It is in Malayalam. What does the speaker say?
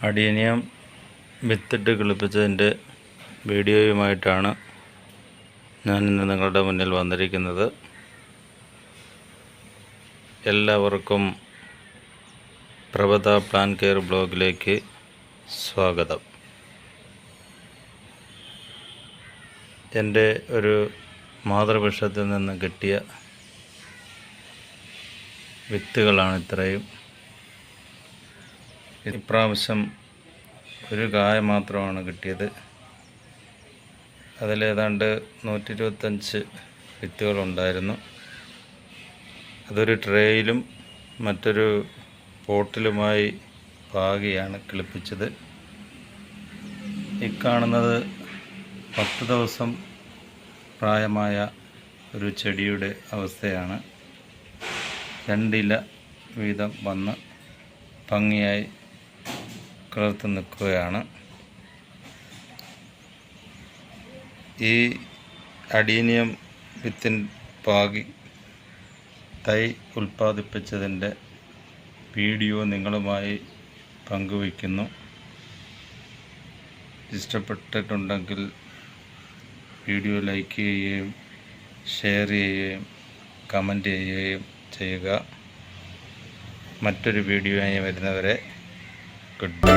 അഡീനിയം വിത്തിട്ട് കിളിപ്പിച്ചതിൻ്റെ വീഡിയോയുമായിട്ടാണ് ഞാനിന്ന് നിങ്ങളുടെ മുന്നിൽ വന്നിരിക്കുന്നത്. എല്ലാവർക്കും പ്രഭത പ്ലാൻ കെയർ ബ്ലോഗിലേക്ക് സ്വാഗതം. എൻ്റെ ഒരു മാതൃവൃക്ഷത്തിൽ നിന്ന് കിട്ടിയ വിത്തുകളാണ് ഇത്രയും. ഇപ്രാവശ്യം ഒരു കായ മാത്രമാണ് കിട്ടിയത്. അതിലേതാണ്ട് 125 വിത്തുകളുണ്ടായിരുന്നു. അതൊരു ട്രേയിലും മറ്റൊരു പോട്ടിലുമായി പാകിയാണ് കിളിപ്പിച്ചത്. ഈ കാണുന്നത് 10 ദിവസം പ്രായമായ ഒരു ചെടിയുടെ അവസ്ഥയാണ്. 2 ഇല വീതം വന്ന് ഭംഗിയായി കിളിർത്ത് നിൽക്കുകയാണ്. ഈ അഡീനിയം വിത്തിൻ പാകി തൈ ഉൽപ്പാദിപ്പിച്ചതിൻ്റെ വീഡിയോ നിങ്ങളുമായി പങ്കുവയ്ക്കുന്നു. ഇഷ്ടപ്പെട്ടിട്ടുണ്ടെങ്കിൽ വീഡിയോ ലൈക്ക് ചെയ്യുകയും ഷെയർ ചെയ്യുകയും കമൻറ്റ് ചെയ്യുകയും ചെയ്യുക. മറ്റൊരു വീഡിയോയായി വരുന്നവരെ ഗുഡ് ബൈ.